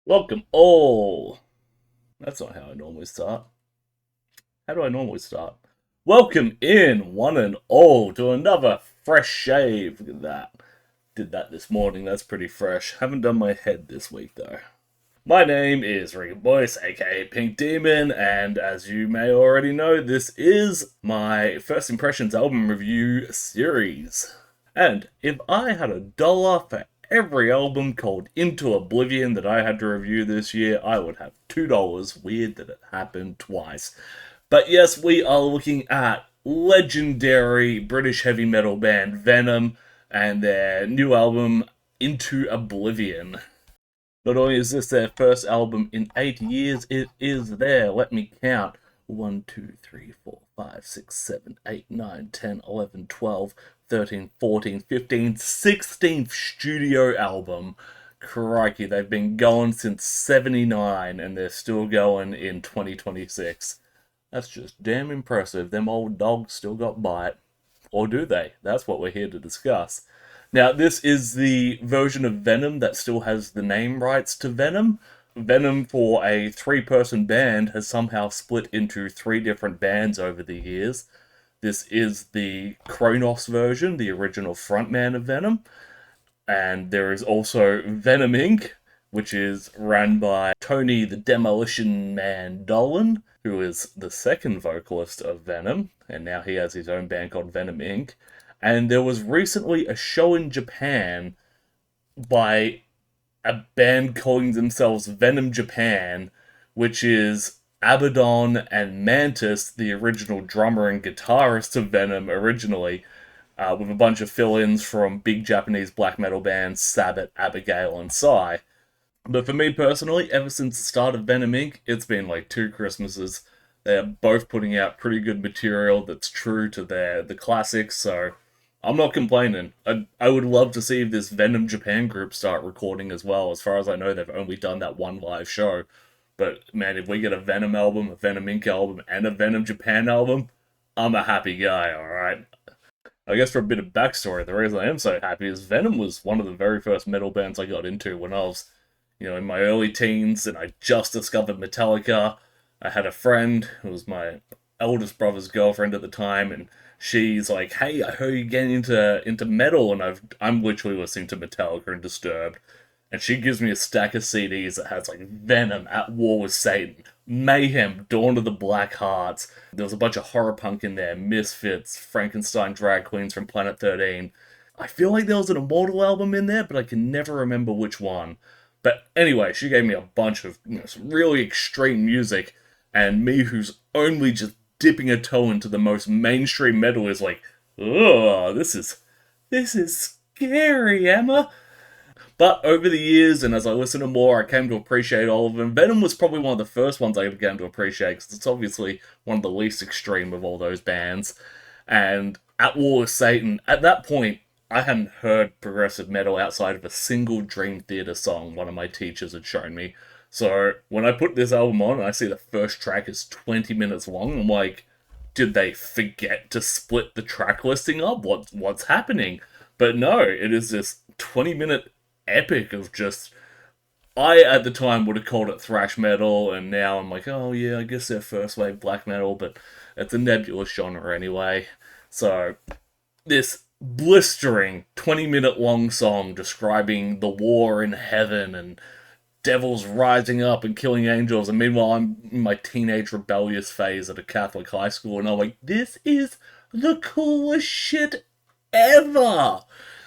Welcome all. That's not how I normally start. How do I normally start? Welcome in, one and all, to another fresh shave. Look at that. Did that this morning. That's pretty fresh. Haven't done my head this week though. My name is Rick Boyce, aka Pink Demon, and as you may already know, this is my First Impressions album review series. And if I had $1 for every album called Into Oblivion that I had to review this year, I would have $2. Weird that it happened twice. But yes, we are looking at legendary British heavy metal band Venom and their new album Into Oblivion. Not only is this their first album in 8 years, it is their, let me count, 1, 2, 3, 4, 5, 6, 7, 8, 9, 10, 11, 12, 13, 14, 15, 16th studio album. Crikey, they've been going since 79 and they're still going in 2026. That's just damn impressive. Them old dogs still got bite. Or do they? That's what we're here to discuss. Now, this is the version of Venom that still has the name rights to Venom. Venom, for a three-person band, has somehow split into three different bands over the years. This is the Kronos version, the original frontman of Venom. And there is also Venom Inc., which is run by Tony the Demolition Man Dolan, who is the second vocalist of Venom, and now he has his own band called Venom Inc. And there was recently a show in Japan by a band calling themselves Venom Japan, which is Abaddon and Mantis, the original drummer and guitarist of Venom originally, with a bunch of fill-ins from big Japanese black metal bands Sabbath, Abigail, and Psy. But for me personally, ever since the start of Venom Inc., it's been like 2 Christmases. They're both putting out pretty good material that's true to the classics, so I'm not complaining. I would love to see this Venom Japan group start recording as well. As far as I know, they've only done that one live show. But man, if we get a Venom album, a Venom Inc. album, and a Venom Japan album, I'm a happy guy, alright? I guess for a bit of backstory, the reason I am so happy is Venom was one of the very first metal bands I got into when I was, in my early teens, and I just discovered Metallica. I had a friend who was my eldest brother's girlfriend at the time, and she's like, "Hey, I heard you getting into metal," and I'm literally listening to Metallica and Disturbed, and she gives me a stack of CDs that has like Venom, At War with Satan, Mayhem, Dawn of the Black Hearts. There was a bunch of horror punk in there, Misfits, Frankenstein drag queens from Planet 13. I feel like there was an Immortal album in there, but I can never remember which one. But anyway, she gave me a bunch of some really extreme music, and me, who's only just dipping a toe into the most mainstream metal, is like, oh, this is scary, Emma. But over the years, and as I listened to more, I came to appreciate all of them. Venom was probably one of the first ones I began to appreciate, because it's obviously one of the least extreme of all those bands. And At War with Satan, at that point, I hadn't heard progressive metal outside of a single Dream Theater song one of my teachers had shown me. So when I put this album on and I see the first track is 20 minutes long, I'm like, did they forget to split the track listing up? What's happening? But no, it is this 20-minute epic of just... I, at the time, would have called it thrash metal, and now I'm like, oh yeah, I guess they're first wave black metal, but it's a nebulous genre anyway. So, this blistering 20-minute long song describing the war in heaven and devils rising up and killing angels, and meanwhile I'm in my teenage rebellious phase at a Catholic high school, and I'm like, this is the coolest shit ever!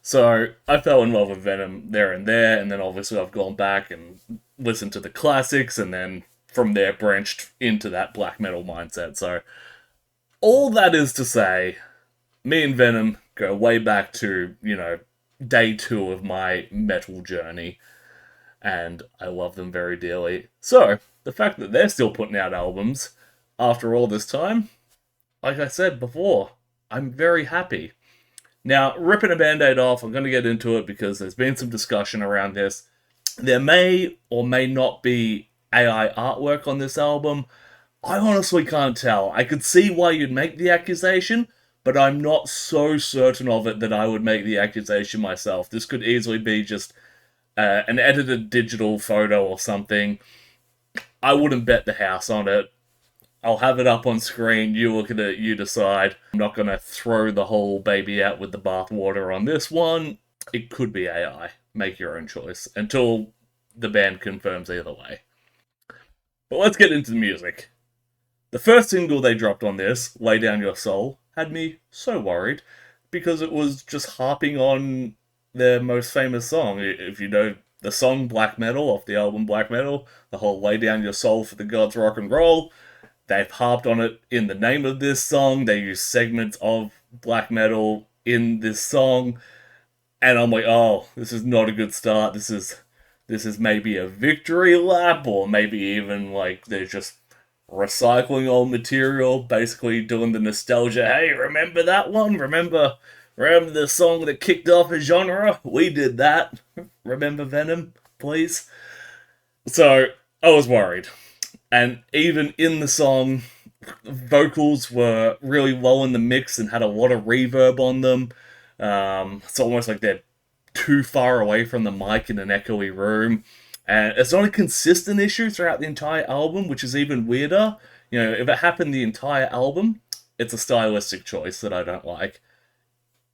So I fell in love with Venom there, and then obviously I've gone back and listened to the classics, and then from there branched into that black metal mindset. So all that is to say, me and Venom go way back to, day 2 of my metal journey, and I love them very dearly. So, the fact that they're still putting out albums after all this time, like I said before, I'm very happy. Now, ripping a band-aid off, I'm going to get into it because there's been some discussion around this. There may or may not be AI artwork on this album. I honestly can't tell. I could see why you'd make the accusation, but I'm not so certain of it that I would make the accusation myself. This could easily be just an edited digital photo or something, I wouldn't bet the house on it. I'll have it up on screen, you look at it, you decide. I'm not going to throw the whole baby out with the bathwater on this one. It could be AI. Make your own choice until the band confirms either way. But let's get into the music. The first single they dropped on this, Lay Down Your Soul, had me so worried because it was just harping on their most famous song. If you know the song Black Metal off the album Black Metal, the whole Lay Down Your Soul for the Gods Rock and Roll, they've harped on it in the name of this song. They use segments of black metal in this song. And I'm like, oh, this is not a good start. This is maybe a victory lap, or maybe even like they're just recycling old material, basically doing the nostalgia. Hey, remember that one? Remember the song that kicked off a genre? We did that. Remember Venom, please? So I was worried. And even in the song, vocals were really low in the mix and had a lot of reverb on them. It's almost like they're too far away from the mic in an echoey room. And it's not a consistent issue throughout the entire album, which is even weirder. You know, if it happened the entire album, it's a stylistic choice that I don't like.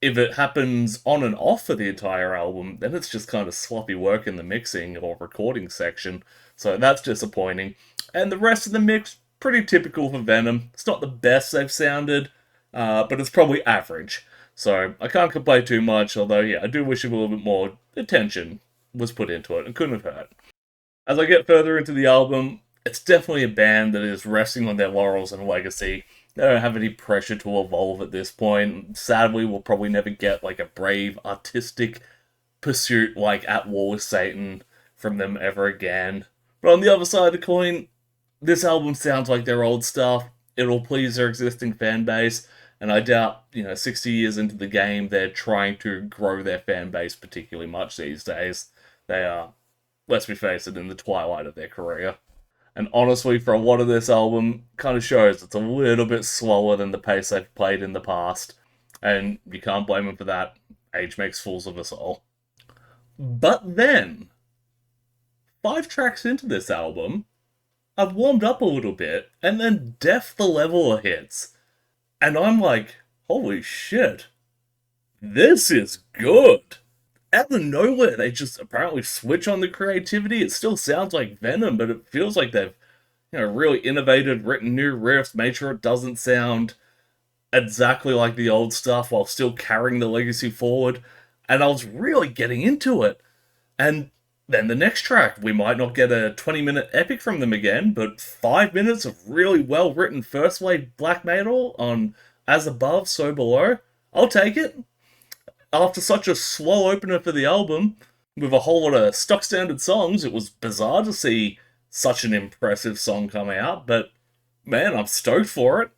If it happens on and off for the entire album, then it's just kind of sloppy work in the mixing or recording section. So that's disappointing. And the rest of the mix, pretty typical for Venom. It's not the best they've sounded, but it's probably average. So I can't complain too much, although, yeah, I do wish a little bit more attention was put into it. It couldn't have hurt. As I get further into the album, it's definitely a band that is resting on their laurels and legacy. They don't have any pressure to evolve at this point. Sadly, we'll probably never get like a brave, artistic pursuit like At War with Satan from them ever again. But on the other side of the coin, this album sounds like their old stuff. It'll please their existing fan base, and I doubt, 60 years into the game, they're trying to grow their fan base particularly much these days. They are, let's be faced, in the twilight of their career. And honestly, for a lot of this album, kind of shows it's a little bit slower than the pace they've played in the past. And you can't blame them for that. Age makes fools of us all. But then, 5 tracks into this album, I've warmed up a little bit, and then Death the Leveler hits. And I'm like, holy shit, this is good. Out of nowhere, they just apparently switch on the creativity. It still sounds like Venom, but it feels like they've, really innovated, written new riffs, made sure it doesn't sound exactly like the old stuff while still carrying the legacy forward. And I was really getting into it. And then the next track, we might not get a 20-minute epic from them again, but 5 minutes of really well-written first-wave black metal on As Above, So Below. I'll take it. After such a slow opener for the album, with a whole lot of stock standard songs, it was bizarre to see such an impressive song come out, but man, I'm stoked for it.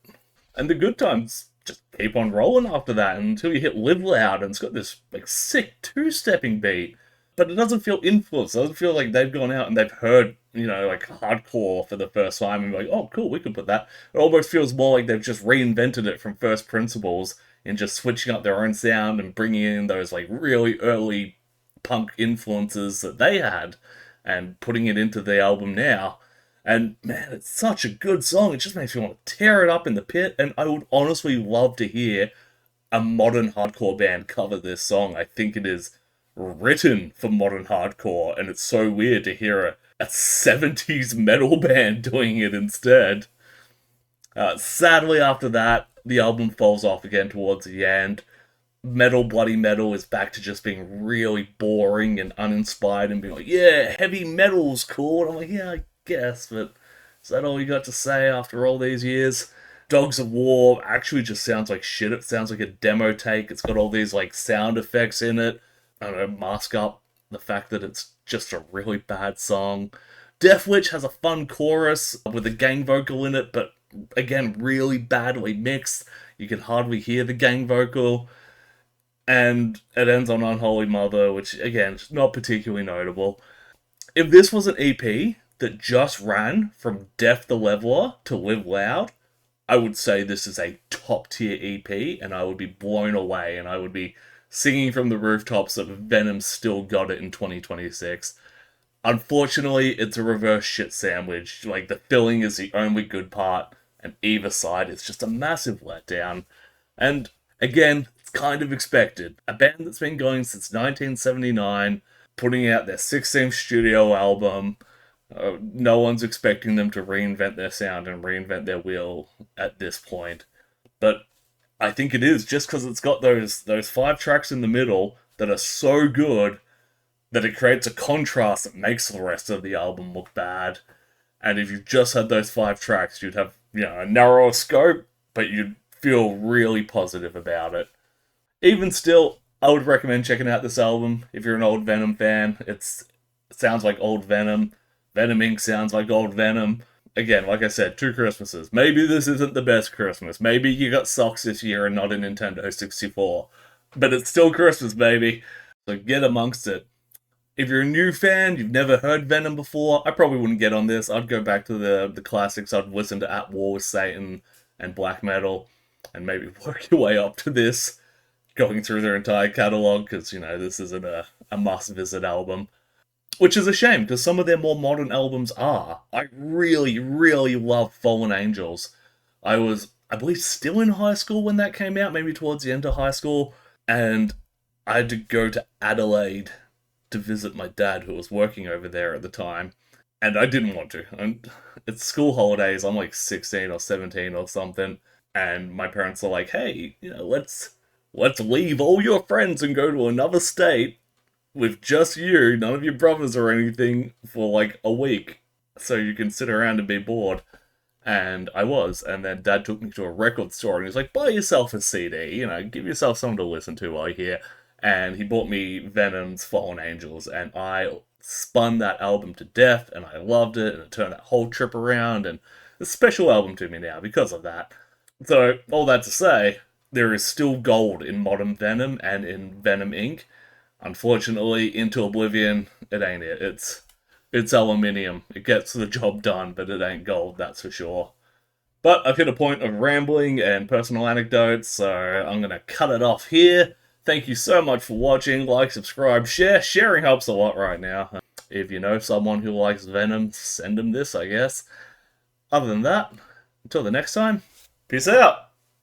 And the good times just keep on rolling after that until you hit Live Loud, and it's got this sick two-stepping beat. But it doesn't feel influenced. It doesn't feel like they've gone out and they've heard, hardcore for the first time and like, oh, cool, we could put that. It almost feels more like they've just reinvented it from first principles and just switching up their own sound and bringing in those, really early punk influences that they had and putting it into the album now. And, man, it's such a good song. It just makes me want to tear it up in the pit, and I would honestly love to hear a modern hardcore band cover this song. I think it is written for modern hardcore, and it's so weird to hear a 70s metal band doing it instead. Sadly, after that, the album falls off again towards the end. Metal Bloody Metal is back to just being really boring and uninspired and being like, yeah, heavy metal's cool. And I'm like, yeah, I guess, but is that all you got to say after all these years? Dogs of War actually just sounds like shit. It sounds like a demo take. It's got all these sound effects in it. I don't know, mask up the fact that it's just a really bad song. Death Witch has a fun chorus with a gang vocal in it, but again, really badly mixed. You can hardly hear the gang vocal. And it ends on Unholy Mother, which, again, is not particularly notable. If this was an EP that just ran from Death the Leveler to Live Loud, I would say this is a top-tier EP, and I would be blown away, and I would be singing from the rooftops that Venom still got it in 2026. Unfortunately, it's a reverse shit sandwich. Like, the filling is the only good part, and either side is just a massive letdown. And again, it's kind of expected. A band that's been going since 1979, putting out their 16th studio album. No one's expecting them to reinvent their sound and reinvent their wheel at this point. But I think it is just because it's got those 5 tracks in the middle that are so good that it creates a contrast that makes the rest of the album look bad. And if you just had those 5 tracks, you'd have, a narrower scope, but you'd feel really positive about it. Even still, I would recommend checking out this album if you're an old Venom fan. It sounds like old Venom. Venom Inc. sounds like old Venom. Again, like I said, 2 Christmases. Maybe this isn't the best Christmas. Maybe you got socks this year and not a Nintendo 64. But it's still Christmas, baby. So get amongst it. If you're a new fan, you've never heard Venom before, I probably wouldn't get on this. I'd go back to the classics. I'd listen to At War with Satan and Black Metal, and maybe work your way up to this, going through their entire catalogue, because, this isn't a must-visit album. Which is a shame, because some of their more modern albums are. I really, really love Fallen Angels. I was, I believe, still in high school when that came out, maybe towards the end of high school, and I had to go to Adelaide to visit my dad, who was working over there at the time, and I didn't want to. And it's school holidays, I'm like 16 or 17 or something, and my parents are like, hey, let's leave all your friends and go to another state with just you, none of your brothers or anything, for like a week, so you can sit around and be bored. And I was, and then Dad took me to a record store, and he was like, buy yourself a CD, give yourself something to listen to while you're here. And he bought me Venom's Fallen Angels, and I spun that album to death, and I loved it, and it turned that whole trip around, and it's a special album to me now because of that. So, all that to say, there is still gold in modern Venom and in Venom Inc. Unfortunately, Into Oblivion, it ain't it. It's aluminium. It gets the job done, but it ain't gold, that's for sure. But I've hit a point of rambling and personal anecdotes, so I'm going to cut it off here. Thank you so much for watching. Like, subscribe, share. Sharing helps a lot right now. If you know someone who likes Venom, send them this, I guess. Other than that, until the next time, peace out.